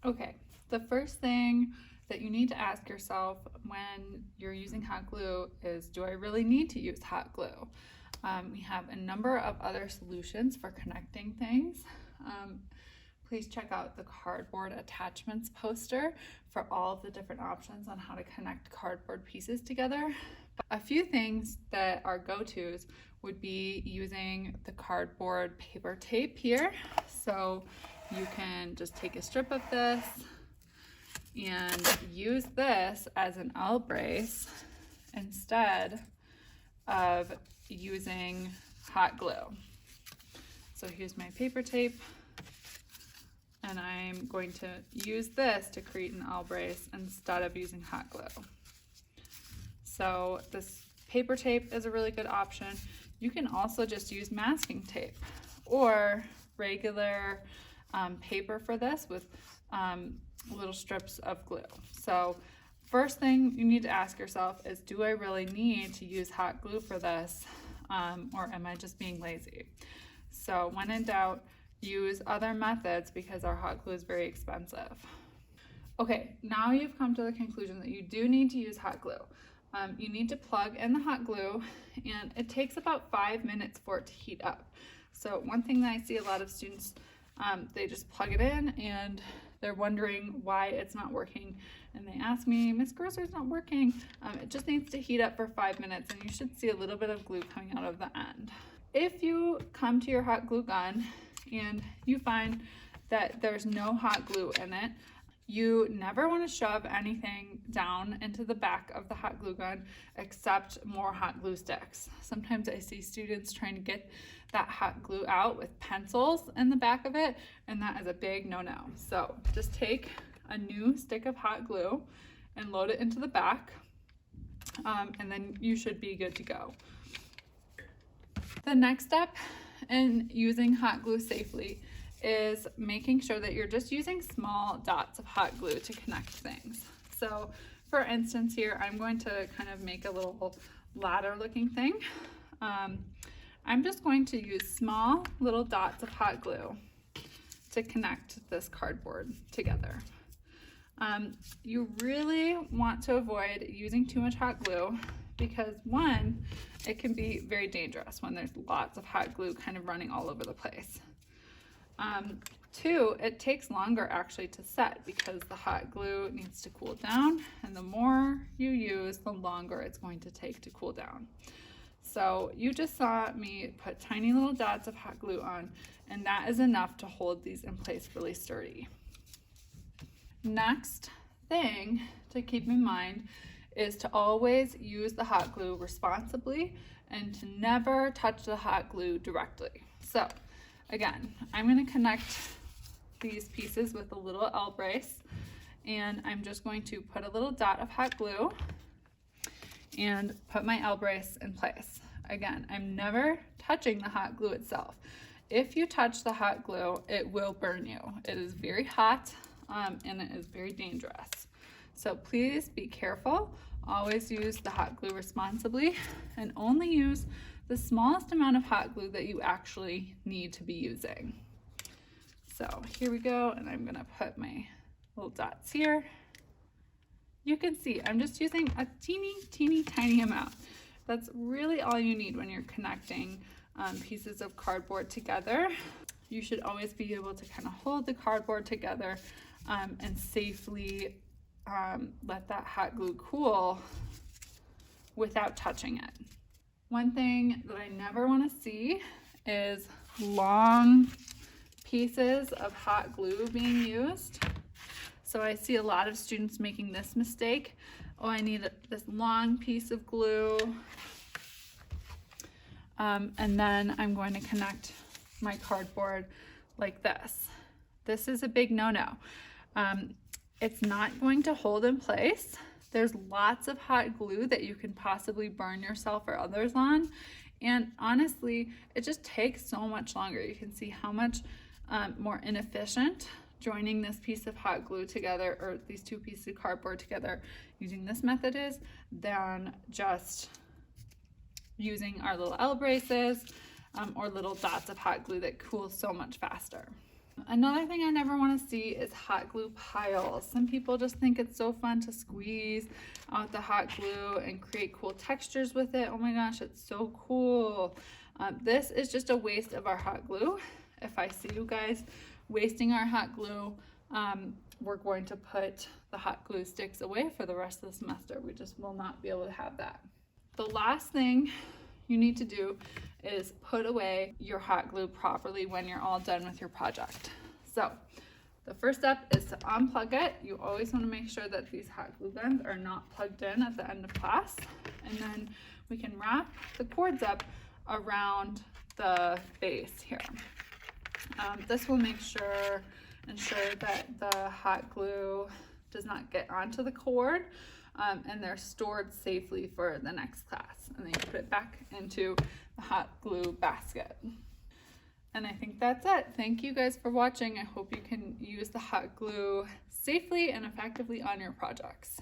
Okay, the first thing that you need to ask yourself when you're using hot glue is, do I really need to use hot glue? We have a number of other solutions for connecting things. Please check out the cardboard attachments poster for all of the different options on how to connect cardboard pieces together. A few things that are go-tos would be using the cardboard paper tape here. So you can just take a strip of this and use this as an L brace instead of using hot glue. So here's my paper tape, and I'm going to use this to create an L brace instead of using hot glue. So this paper tape is a really good option. You can also just use masking tape or regular paper for this with little strips of glue. So first thing you need to ask yourself is, do I really need to use hot glue for this, or am I just being lazy? So when in doubt, use other methods because our hot glue is very expensive. Okay, now you've come to the conclusion that you do need to use hot glue. You need to plug in the hot glue, and it takes about 5 minutes for it to heat up. So one thing that I see a lot of students, they just plug it in and they're wondering why it's not working. And they ask me, Miss Grosser, it's not working. It just needs to heat up for 5 minutes, and you should see a little bit of glue coming out of the end. If you come to your hot glue gun and you find that there's no hot glue in it, you never want to shove anything down into the back of the hot glue gun except more hot glue sticks. Sometimes I see students trying to get that hot glue out with pencils in the back of it, and that is a big no-no. So just take a new stick of hot glue and load it into the back, and then you should be good to go. The next step in using hot glue safely is making sure that you're just using small dots of hot glue to connect things. So for instance here, I'm going to kind of make a little ladder looking thing. I'm just going to use small little dots of hot glue to connect this cardboard together. You really want to avoid using too much hot glue because one, it can be very dangerous when there's lots of hot glue kind of running all over the place. Two, it takes longer actually to set because the hot glue needs to cool down, and the more you use, the longer it's going to take to cool down. So you just saw me put tiny little dots of hot glue on, and that is enough to hold these in place really sturdy. Next thing to keep in mind is to always use the hot glue responsibly and to never touch the hot glue directly. So again, I'm going to connect these pieces with a little L brace, and I'm just going to put a little dot of hot glue and put my L brace in place. Again, I'm never touching the hot glue itself. If you touch the hot glue, it will burn you. It is very hot, and it is very dangerous. So please be careful. Always use the hot glue responsibly and only use the smallest amount of hot glue that you actually need to be using. So here we go, and I'm gonna put my little dots here. You can see I'm just using a teeny tiny amount. That's really all you need when you're connecting pieces of cardboard together. You should always be able to kind of hold the cardboard together and safely let that hot glue cool without touching it. One thing that I never want to see is long pieces of hot glue being used. So I see a lot of students making this mistake. Oh, I need this long piece of glue. And then I'm going to connect my cardboard like this. This is a big no-no. It's not going to hold in place. There's lots of hot glue that you can possibly burn yourself or others on. And honestly, it just takes so much longer. You can see how much more inefficient joining this piece of hot glue together, or these two pieces of cardboard together using this method is, than just using our little L braces or little dots of hot glue that cool so much faster. Another thing I never want to see is hot glue piles. Some people just think it's so fun to squeeze out the hot glue and create cool textures with it. Oh my gosh, it's so cool. This is just a waste of our hot glue. If I see you guys wasting our hot glue, we're going to put the hot glue sticks away for the rest of the semester. We just will not be able to have that. The last thing you need to do is put away your hot glue properly when you're all done with your project. So the first step is to unplug it. You always want to make sure that these hot glue guns are not plugged in at the end of class. And then we can wrap the cords up around the base here. This will ensure that the hot glue does not get onto the cord, and they're stored safely for the next class. And then you put it back into the hot glue basket. And I think that's it. Thank you guys for watching. I hope you can use the hot glue safely and effectively on your projects.